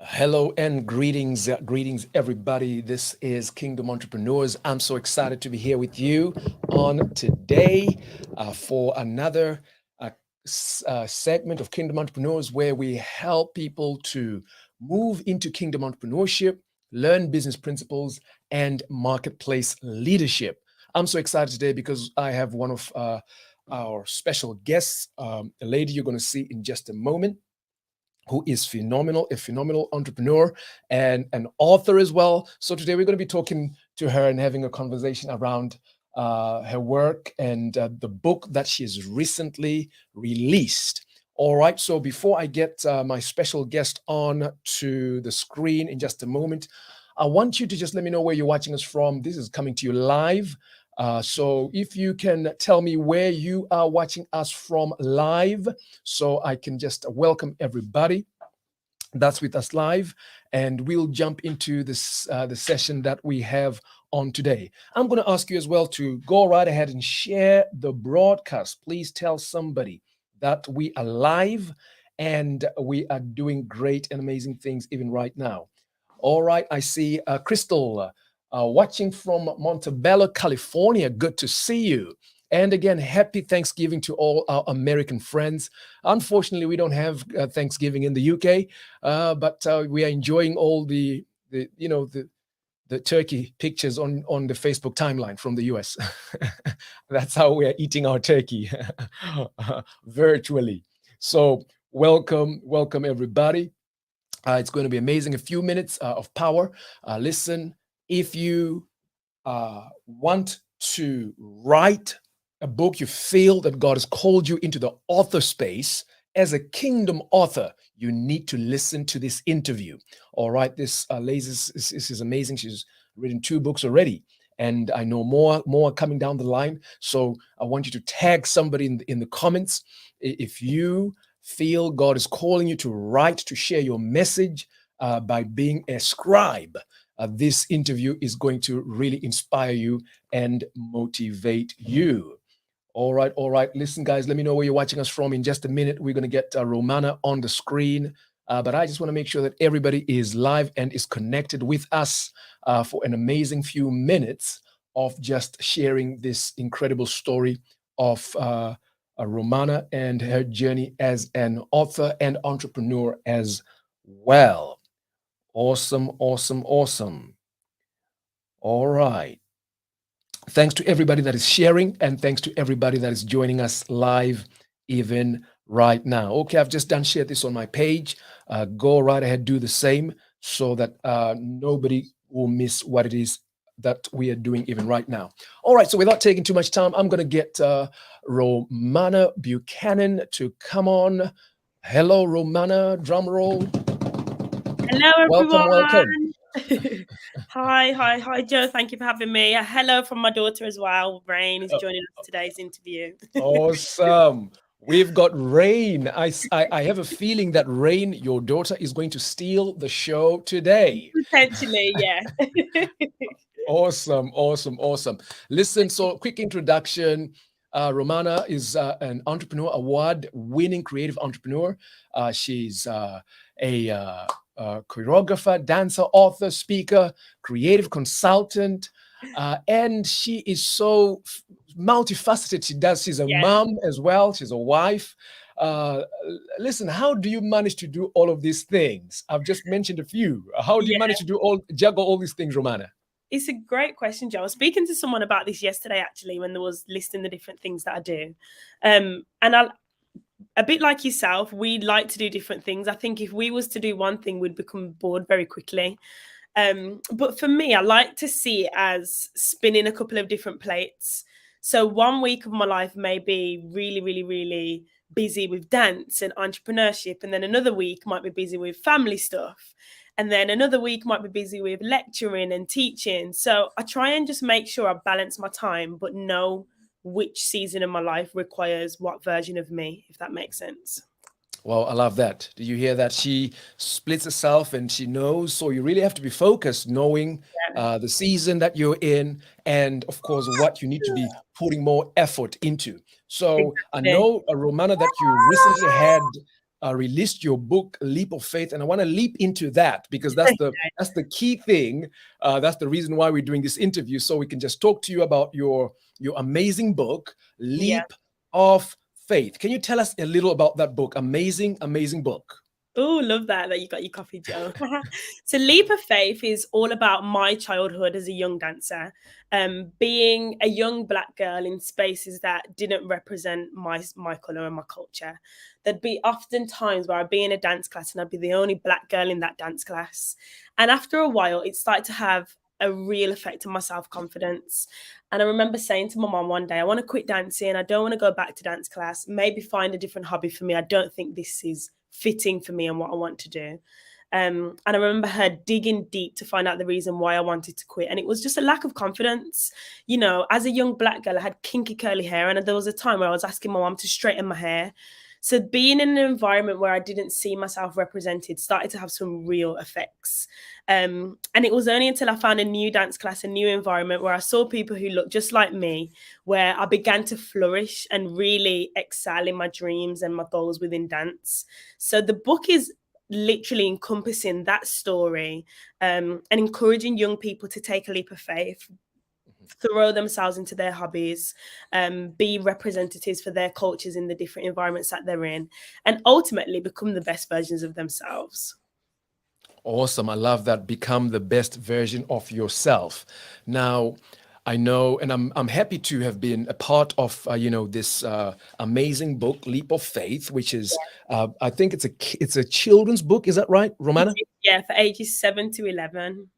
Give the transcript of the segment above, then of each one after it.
Hello and greetings, everybody. This is Kingdom Entrepreneurs. I'm so excited to be here with you on today for another segment of Kingdom Entrepreneurs where we help people to move into kingdom entrepreneurship, learn business principles, and marketplace leadership. I'm so excited today because I have one of our special guests, a lady you're going to see in just a moment who is phenomenal, a phenomenal entrepreneur and an author as well. So today we're going to be talking to her and having a conversation around her work and the book that she has recently released. All right. So before I get my special guest on to the screen in just a moment, I want you to just let me know where you're watching us from. This is coming to you live. So if you can tell me where you are watching us from live, so I can just welcome everybody that's with us live, and we'll jump into this the session that we have on today. I'm going to ask you as well to go right ahead and share the broadcast. Please tell somebody that we are live and we are doing great and amazing things even right now. All right, I see Crystal watching from Montebello, California. Good to see you. And again, happy Thanksgiving to all our American friends. Unfortunately, we don't have Thanksgiving in the UK, but we are enjoying all the turkey pictures on the Facebook timeline from the US. That's how we are eating our turkey virtually. So welcome everybody. It's going to be amazing. A few minutes of power. Listen, if you want to write a book, you feel that God has called you into the author space as a kingdom author, you need to listen to this interview. All right, this lady is amazing. She's written 2 books already, and I know more coming down the line. So I want you to tag somebody in the comments if you feel God is calling you to write, to share your message by being a scribe. This interview is going to really inspire you and motivate you. All right, all right. Listen, guys, let me know where you're watching us from. In just a minute, we're going to get Romanah on the screen. But I just want to make sure that everybody is live and is connected with us for an amazing few minutes of just sharing this incredible story of Romanah and her journey as an author and entrepreneur as well. Awesome, awesome, awesome. All right. Thanks to everybody that is sharing, and thanks to everybody that is joining us live even right now. Okay, I've just done share this on my page. Go right ahead, do the same so that nobody will miss what it is that we are doing even right now. All right, so without taking too much time, I'm going to get Romanah Buchanan to come on. Hello, Romanah, drum roll. Hello, Welcome, welcome. everyone. Hi, Joe. Thank you for having me. Hello from my daughter as well. Rain is Uh, joining us today's interview. Awesome. We've got Rain. I have a feeling that Rain, your daughter, is going to steal the show today. Potentially, yeah. Awesome, awesome, awesome. Listen, so quick introduction. Romanah is an entrepreneur, award-winning creative entrepreneur. She's a choreographer, dancer, author, speaker, creative consultant, and she is so multifaceted. She's a Yeah, mom as well. She's a wife. Uh, Listen, how do you manage to do all of these things? I've just mentioned a few. How do you yeah. manage to juggle all these things, Romanah? It's a great question, Joe. I was speaking to someone about this yesterday, actually, when there was listing the different things that I do. And a bit like yourself, we like to do different things. I think if we was to do one thing, we'd become bored very quickly. But for me, I like to see it as spinning a couple of different plates. So one week of my life may be really, really, really busy with dance and entrepreneurship, and then another week might be busy with family stuff. And then another week might be busy with lecturing and teaching. So I try and just make sure I balance my time, but know which season of my life requires what version of me, if that makes sense. Well, I love that. Do you hear that? She splits herself and she knows. So you really have to be focused, knowing the season that you're in, and of course, what you need to be putting more effort into. So I Exactly. know, Romana, that you recently had. released your book Leap of Faith, and I want to leap into that because that's the key thing. That's the reason why we're doing this interview, so we can just talk to you about your amazing book, Yeah. Leap of Faith. Can you tell us a little about that book? Amazing book. Oh, love that you got your coffee, Joe. So, Leap of Faith is all about my childhood as a young dancer, being a young black girl in spaces that didn't represent my color and my culture. There'd be often times where I'd be in a dance class and I'd be the only black girl in that dance class. And after a while, it started to have a real effect on my self confidence. And I remember saying to my mom one day, I want to quit dancing. I don't want to go back to dance class. Maybe find a different hobby for me. I don't think this is fitting for me and what I want to do. And I remember her digging deep to find out the reason why I wanted to quit. And it was just a lack of confidence. You know, as a young black girl, I had kinky curly hair. And there was a time where I was asking my mom to straighten my hair. So being in an environment where I didn't see myself represented started to have some real effects. And it was only until I found a new dance class, a new environment where I saw people who looked just like me, where I began to flourish and really excel in my dreams and my goals within dance. So the book is literally encompassing that story, and encouraging young people to take a leap of faith, throw themselves into their hobbies, be representatives for their cultures in the different environments that they're in, and ultimately become the best versions of themselves. Awesome. I love that. Become the best version of yourself. Now, I know, and I'm happy to have been a part of this amazing book, Leap of Faith, which is I think it's a children's book. Is that right, Romanah? Yeah, for ages 7 to 11.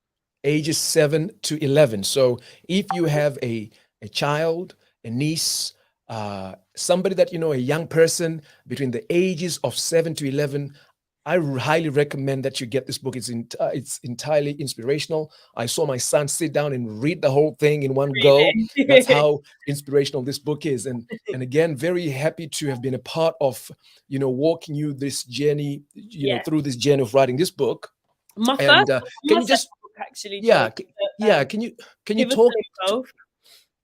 Ages 7 to 11. So if you have a child, a niece, somebody that you know, a young person between the ages of 7 to 11, I highly recommend that you get this book. It's entirely inspirational. I saw my son sit down and read the whole thing in one go. That's Really? how inspirational this book is. And again, very happy to have been a part of, walking you this journey, Yeah. through this journey of writing this book. My And first book, can my you second just, book actually, Joe. yeah, yeah, can you Pivotal talk? in both.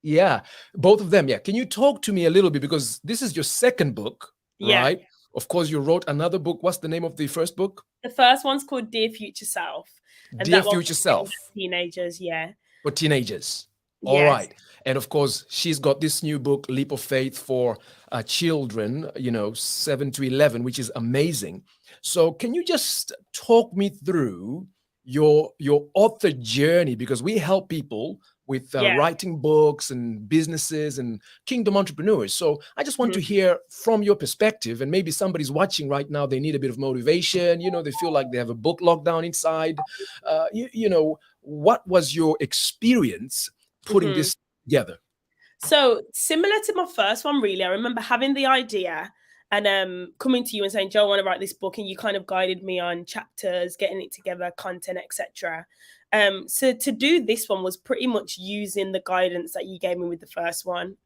Yeah, both of them. Yeah, can you talk to me a little bit because this is your second book, Yeah. right? Of course, you wrote another book. What's the name of the first book? The first one's called Dear Future Self, and Dear that one Future was written Self. for teenagers. Yeah. For teenagers. All Yes. right. And of course, she's got this new book, Leap of Faith, for children, 7 to 11, which is amazing. So can you just talk me through your author journey? Because we help people with Yeah. writing books and businesses and kingdom entrepreneurs. So I just want Mhm. to hear from your perspective, and maybe somebody's watching right now, they need a bit of motivation. They feel like they have a book locked down inside. What was your experience putting Mhm. this together? So similar to my first one, really, I remember having the idea and coming to you and saying, "Joe, I want to write this book," and you kind of guided me on chapters, getting it together, content, etc. So to do this one was pretty much using the guidance that you gave me with the first one,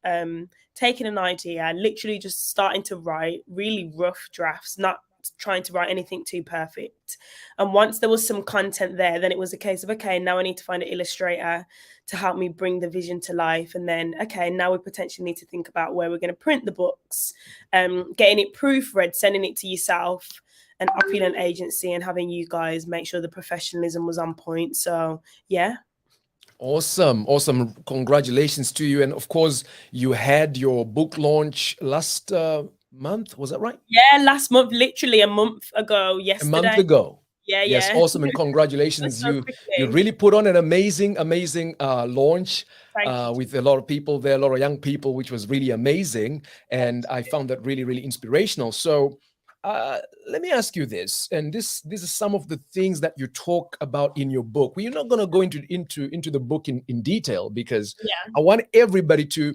taking an idea, literally just starting to write really rough drafts, not trying to write anything too perfect. And once there was some content there, then it was a case of, okay, now I need to find an illustrator to help me bring the vision to life. And then, okay, now we potentially need to think about where we're going to print the books, getting it proofread, sending it to yourself, an opulent agency, and having you guys make sure the professionalism was on point. So, yeah. Awesome. Congratulations to you. And of course, you had your book launch last month. Was that right? Yeah, last month, literally a month ago, A month yesterday. ago. Yeah, Yes, yeah. awesome, and That's congratulations. so You quickly. really put on an amazing launch Thank you. with a lot of people there, a lot of young people, which was really amazing, and I found that really inspirational. So let me ask you this, and this is some of the things that you talk about in your book. We're not going to go into the book in detail because Yeah. I want everybody to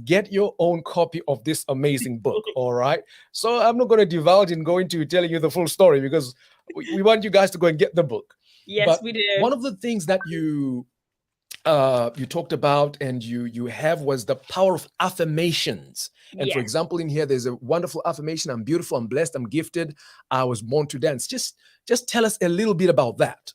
get your own copy of this amazing book. All right. So I'm not going to divulge and go into telling you the full story because we want you guys to go and get the book. Yes, But we one do. of the things that you talked about and you have was the power of affirmations. And for Yeah. example, in here, there's a wonderful affirmation: I'm beautiful, I'm blessed, I'm gifted, I was born to dance. Just tell us a little bit about that.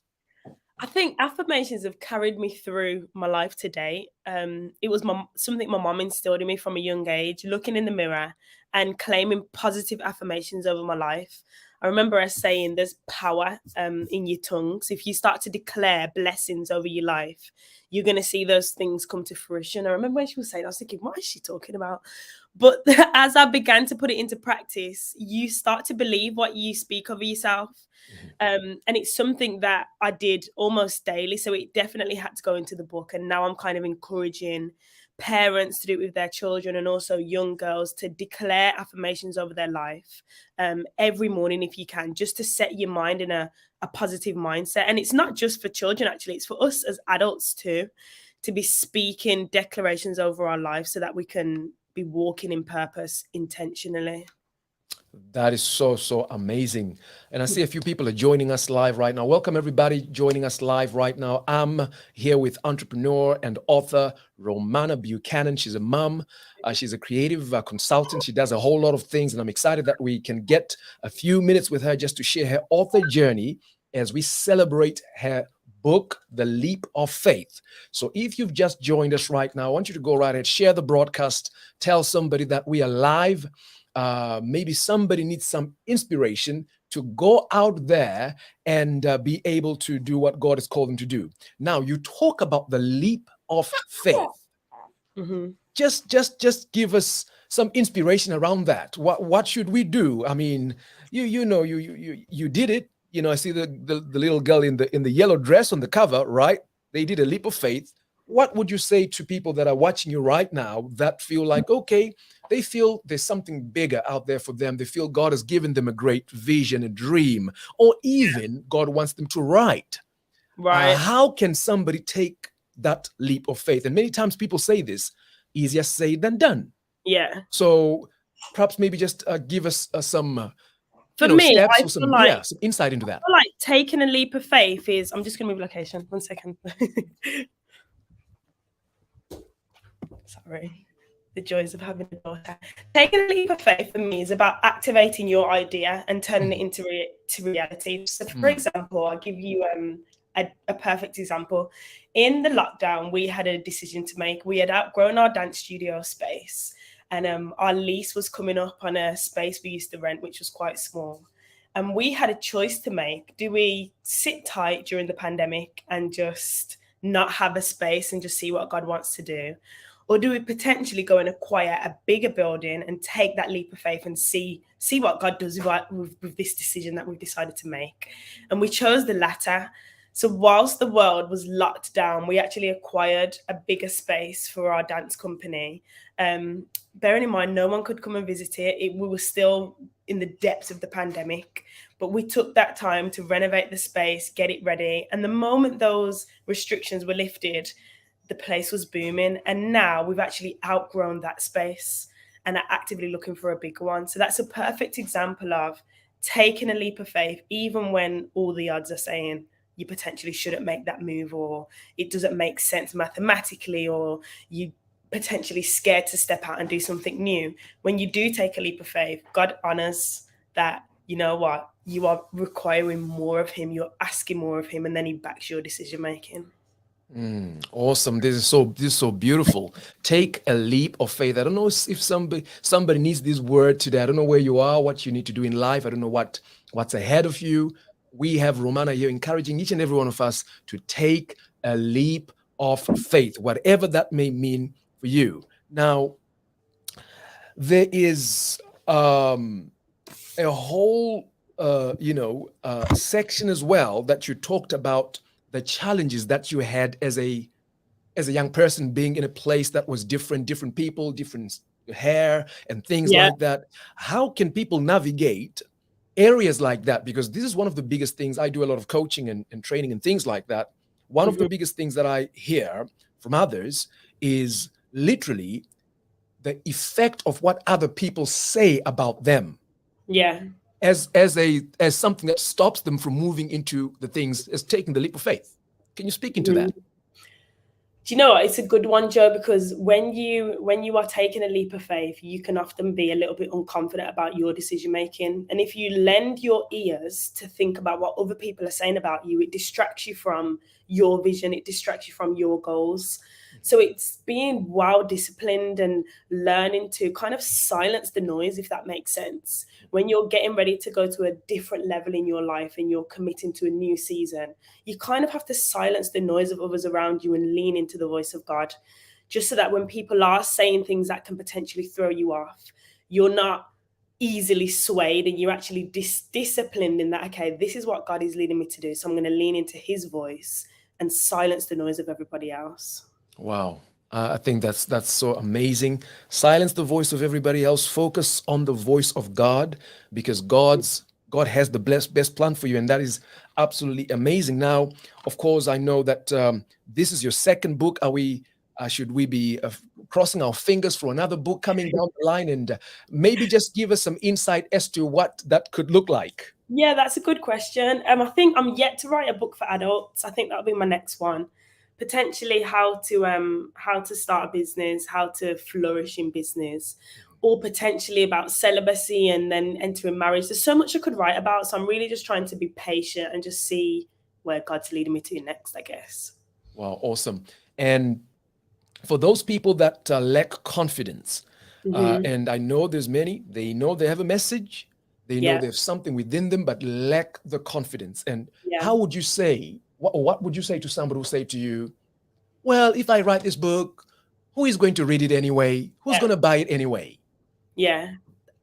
I think affirmations have carried me through my life today. It was something my mom instilled in me from a young age, looking in the mirror and claiming positive affirmations over my life. I remember her saying there's power in your tongue. So if you start to declare blessings over your life, you're going to see those things come to fruition. I remember when she was saying, I was thinking, what is she talking about? But as I began to put it into practice, you start to believe what you speak over yourself. And it's something that I did almost daily. So it definitely had to go into the book. And now I'm kind of encouraging parents to do it with their children, and also young girls to declare affirmations over their life every morning if you can, just to set your mind in a positive mindset. And it's not just for children, actually, it's for us as adults too, to be speaking declarations over our life so that we can be walking in purpose intentionally. That is so amazing. And I see a few people are joining us live right now. Welcome, everybody joining us live right now. I'm here with entrepreneur and author Romanah Buchanan. She's a mom. She's a creative consultant. She does a whole lot of things. And I'm excited that we can get a few minutes with her just to share her author journey as we celebrate her book, The Leap of Faith. So if you've just joined us right now, I want you to go right ahead, share the broadcast, tell somebody that we are live. Maybe somebody needs some inspiration to go out there and be able to do what God has called them to do. Now, you talk about the leap of faith. Mm-hmm. Just give us some inspiration around that. What should we do? I mean, you did it. I see the little girl in the yellow dress on the cover, right? They did a leap of faith. What would you say to people that are watching you right now that feel like, okay, they feel there's something bigger out there for them. They feel God has given them a great vision, a dream, or even God wants them to write. Right. How can somebody take that leap of faith? And many times people say this, easier said than done. Yeah. So perhaps maybe just give us some For me, steps I or feel some like some insight into that. I feel like taking a leap of faith is. I'm just going to move location. 1 second. Sorry. The joys of having a daughter. Taking a leap of faith for me is about activating your idea and turning it into reality. So, for example, I'll give you a perfect example. In the lockdown, we had a decision to make. We had outgrown our dance studio space, and our lease was coming up on a space we used to rent, which was quite small. And we had a choice to make. Do we sit tight during the pandemic and just not have a space and just see what God wants to do? Or do we potentially go and acquire a bigger building and take that leap of faith and see what God does with this decision that we've decided to make? And we chose the latter. So whilst the world was locked down, we actually acquired a bigger space for our dance company. Bearing in mind, no one could come and visit it. We were still in the depths of the pandemic, but we took that time to renovate the space, get it ready. And the moment those restrictions were lifted, the place was booming. And now we've actually outgrown that space and are actively looking for a bigger one. So that's a perfect example of taking a leap of faith, even when all the odds are saying you potentially shouldn't make that move, or it doesn't make sense mathematically, or you potentially scared to step out and do something new. When you do take a leap of faith, God honors that, you know what, you are requiring more of him, you're asking more of him, and then he backs your decision making. Awesome. This is so beautiful. Take a leap of faith. I don't know if somebody needs this word today. I don't know where you are, what you need to do in life. I don't know what's ahead of you. We have Romanah here encouraging each and every one of us to take a leap of faith, whatever that may mean for you. Now, there is a whole section as well that you talked about the challenges that you had as a young person, being in a place that was different people, different hair and things like that. How can people navigate areas like that? Because this is one of the biggest things. I do a lot of coaching and training and things like that. One of the biggest things that I hear from others is literally the effect of what other people say about them. Yeah. As something that stops them from moving into the things, as taking the leap of faith. Can you speak into that? Do you know what? It's a good one, Joe, because when you are taking a leap of faith, you can often be a little bit unconfident about your decision making. And if you lend your ears to think about what other people are saying about you, it distracts you from your vision, it distracts you from your goals. So it's being well disciplined and learning to kind of silence the noise, if that makes sense. When you're getting ready to go to a different level in your life and you're committing to a new season, you kind of have to silence the noise of others around you and lean into the voice of God, just so that when people are saying things that can potentially throw you off, you're not easily swayed and you're actually disciplined in that, okay, this is what God is leading me to do. So I'm going to lean into his voice and silence the noise of everybody else. Wow. I think that's so amazing. Silence the voice of everybody else. Focus on the voice of God, because God has the best plan for you, and that is absolutely amazing. Now, of course, I know that this is your second book. Are we? Should we be crossing our fingers for another book coming down the line, and maybe just give us some insight as to what that could look like? Yeah, that's a good question. I think I'm yet to write a book for adults. I think that'll be my next one. Potentially how to start a business, how to flourish in business, or potentially about celibacy and then entering marriage. There's so much I could write about. So I'm really just trying to be patient and just see where God's leading me to next, I guess. Wow, awesome. And for those people that lack confidence, Hmm. and I know there's many, they know they have a message, they know Yeah, there's something within them, but lack the confidence. And yeah, how would you say, what would you say to somebody who say to you, well, if I write this book, who is going to read it anyway? Who's yeah, going to buy it anyway? yeah.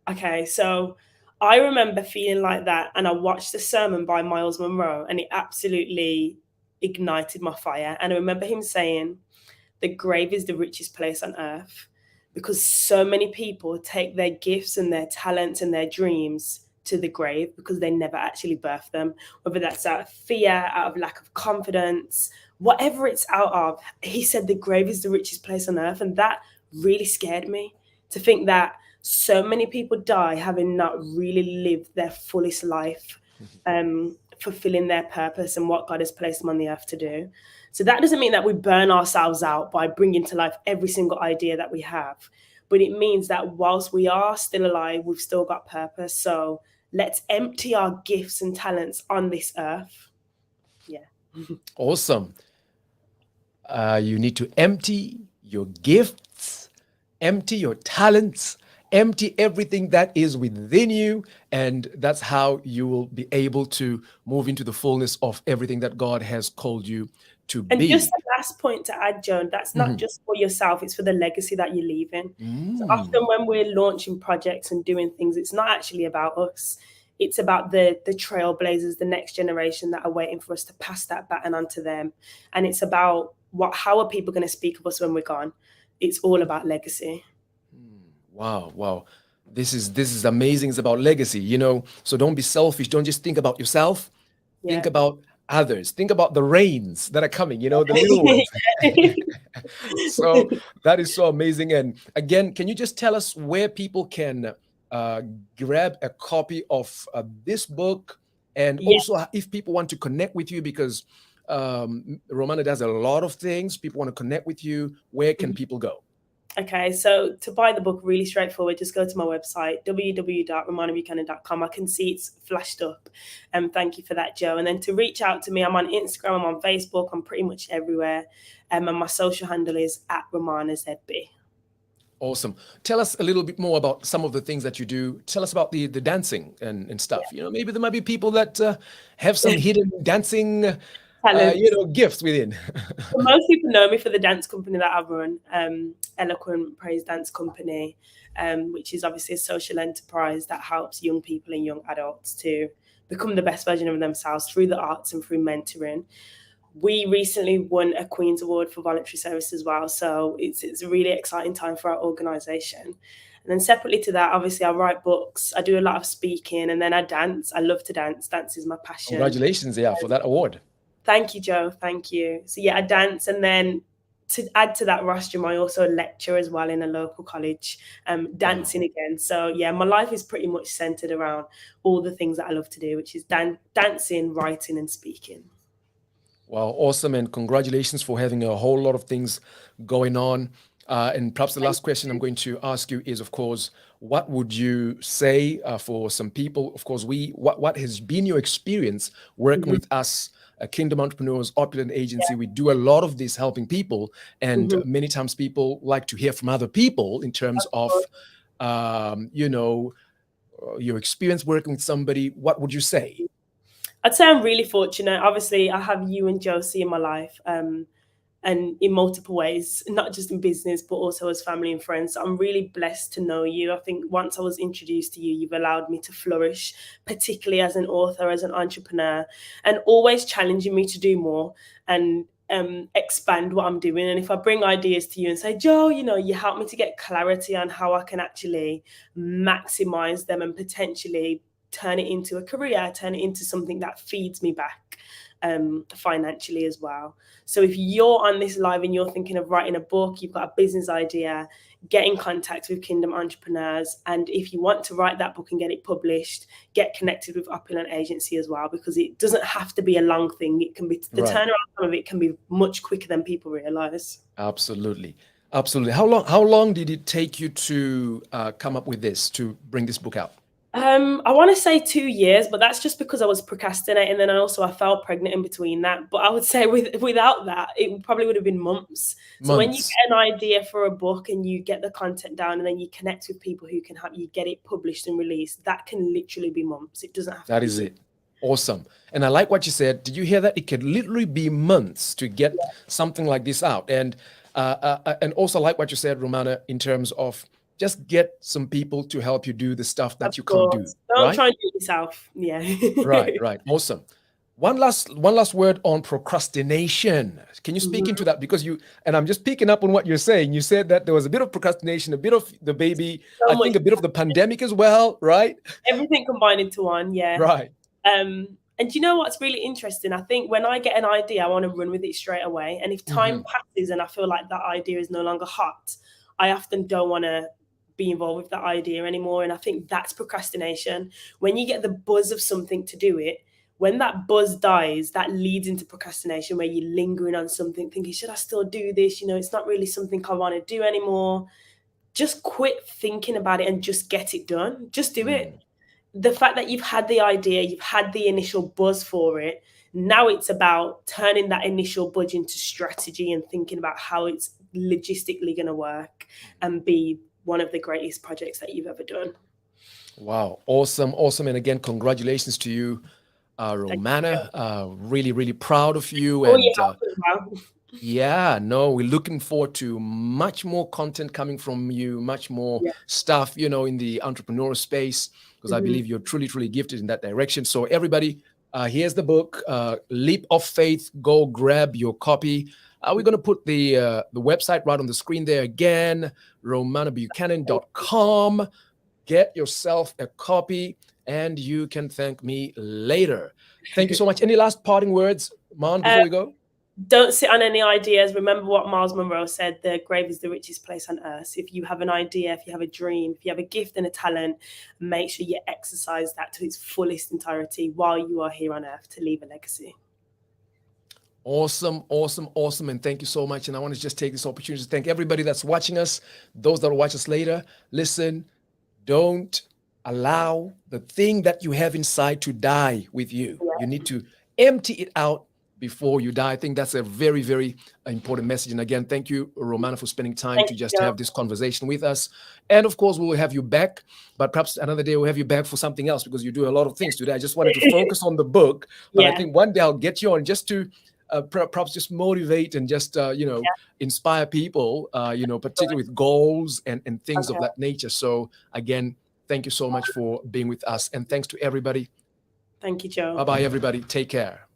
Okay, so I remember feeling like that, and I watched the sermon by Miles Monroe, and it absolutely ignited my fire. And I remember him saying, the grave is the richest place on earth, because so many people take their gifts and their talents and their dreams to the grave because they never actually birthed them, whether that's out of fear, out of lack of confidence, whatever it's out of. He said the grave is the richest place on earth, and that really scared me, to think that so many people die having not really lived their fullest life, fulfilling their purpose and what God has placed them on the earth to do. So that doesn't mean that we burn ourselves out by bringing to life every single idea that we have, but it means that whilst we are still alive, we've still got purpose. So let's empty our gifts and talents on this earth. Yeah. Awesome. You need to empty your gifts, empty your talents, empty everything that is within you. And that's how you will be able to move into the fullness of everything that God has called you to And just be. the last point to add, Joan, that's not Mhm. just for yourself, it's for the legacy that you're leaving. So Mm. often when we're launching projects and doing things, it's not actually about us. It's about the trailblazers, the next generation that are waiting for us to pass that baton on to them. And it's about how are people going to speak of us when we're gone? It's all about legacy. Wow, wow. This is amazing. It's about legacy, you know. So don't be selfish. Don't just think about yourself. Think Yeah. about others. Think about the rains that are coming, you know, the little ones. So that is so amazing. And again, can you just tell us where people can uh, grab a copy of this book? And Yeah. also, if people want to connect with you, because Romana does a lot of things, people want to connect with you, where can people go? Okay, so to buy the book, really straightforward. Just go to my website, www.romanahbuchanan.com. I can see it's flashed up. Thank you for that, Joe. And then to reach out to me, I'm on Instagram, I'm on Facebook, I'm pretty much everywhere. And my social handle is at RomanahZB. Awesome. Tell us a little bit more about some of the things that you do. Tell us about the dancing and stuff. You know, maybe there might be people that have some hidden dancing, Talents. gifts within. So most people know me for the dance company that I run, Eloquent Praise Dance Company, which is obviously a social enterprise that helps young people and young adults to become the best version of themselves through the arts and through mentoring. We recently won a Queen's Award for voluntary service as well, so it's a really exciting time for our organisation. And then separately to that, obviously I write books, I do a lot of speaking, and then I dance. I love to dance. Dance is my passion. Congratulations, yeah, for that award. Thank you, Joe. Thank you. So yeah, I dance, and then to add to that rostrum, I also lecture as well in a local college, Wow. dancing again. So yeah, my life is pretty much centered around all the things that I love to do, which is dancing, writing, and speaking. Wow, awesome. And congratulations for having a whole lot of things going on. And perhaps the Thank last question I'm you. going to ask you is, of course, what would you say for some people? Of course, what has been your experience working Mhm. with us, Kingdom Entrepreneurs, Opulent Agency? Yeah. We do a lot of this helping people, and Mhm. many times people like to hear from other people in terms Of of, course. your experience working with somebody. What would you say? I'd say I'm really fortunate. Obviously, I have you and Josie in my life, and in multiple ways, not just in business, but also as family and friends. So I'm really blessed to know you. I think once I was introduced to you, you've allowed me to flourish, particularly as an author, as an entrepreneur, and always challenging me to do more and expand what I'm doing. And if I bring ideas to you and say, Joe, you help me to get clarity on how I can actually maximize them and potentially turn it into a career, turn it into something that feeds me back financially as well. So if you're on this live and you're thinking of writing a book, you've got a business idea, get in contact with Kingdom Entrepreneurs. And if you want to write that book and get it published, get connected with Opulent Agency as well, because it doesn't have to be a long thing. It can be, the Right. turnaround time of it can be much quicker than people realize. Absolutely. Absolutely. How long did it take you to come up with this, to bring this book out? I want to say 2 years, but that's just because I was procrastinating. Then I fell pregnant in between that. But I would say without that, it probably would have been months. So when you Months. get an idea for a book and you get the content down, and then you connect with people who can help you get it published and released, that can literally be months. It doesn't have to That be is years. it. Awesome. And I like what you said. Did you hear that? It could literally be months to get something like this out. And also like what you said, Romana, in terms of just get some people to help you do the stuff Of that you can't do, course, don't right? try and do it yourself. Yeah. Right, right. Awesome. One last word on procrastination. Can you speak into Mhm. that? Because and I'm just picking up on what you're saying. You said that there was a bit of procrastination, a bit of the baby, So I much, think a bit of the pandemic as well, right? everything combined into one. Yeah. Right. And you know what's really interesting? I think when I get an idea, I want to run with it straight away. And if time Hmm. passes and I feel like that idea is no longer hot, I often don't want to be involved with that idea anymore. And I think that's procrastination. When you get the buzz of something to do it, when that buzz dies, that leads into procrastination where you're lingering on something, thinking, should I still do this? It's not really something I want to do anymore. Just quit thinking about it and just get it done. Just do it. Mm. The fact that you've had the idea, you've had the initial buzz for it, now it's about turning that initial buzz into strategy and thinking about how it's logistically going to work and be one of the greatest projects that you've ever done. Wow. Awesome. Awesome. And again, congratulations to you, Thank you. Romana. Really, really proud of you. Oh, you And helped as well. yeah, no, we're looking forward to much more content coming from you, much more Yeah. stuff, in the entrepreneurial space, because I Mhm. believe you're truly, truly gifted in that direction. So, everybody, here's the book, Leap of Faith. Go grab your copy. We're going to put the website right on the screen there again, romanahbuchanan.com. Get yourself a copy, and you can thank me later. Thank you so much. Any last parting words, Man, Uh, before we go? don't sit on any ideas. Remember what Miles Monroe said, the grave is the richest place on earth. If you have an idea, if you have a dream, if you have a gift and a talent, make sure you exercise that to its fullest entirety while you are here on earth to leave a legacy. Awesome, awesome, awesome. And thank you so much. And I want to just take this opportunity to thank everybody that's watching us, those that will watch us later. Listen, don't allow the thing that you have inside to die with you. You Yeah. need to empty it out before you die. I think that's a very, very important message. And again, thank you, Romana, for spending time Thank to you, just Joe. have this conversation with us. And of course, we will have you back, but perhaps another day we'll have you back for something else because you do a lot of things today. I just wanted to focus on the book, but I Yeah. think one day I'll get you on just to perhaps just motivate and just Yeah. inspire people, particularly with goals and things of Okay. that nature. So again, thank you so much for being with us, and thanks to everybody. Thank you, Joe. Bye bye, everybody. Take care.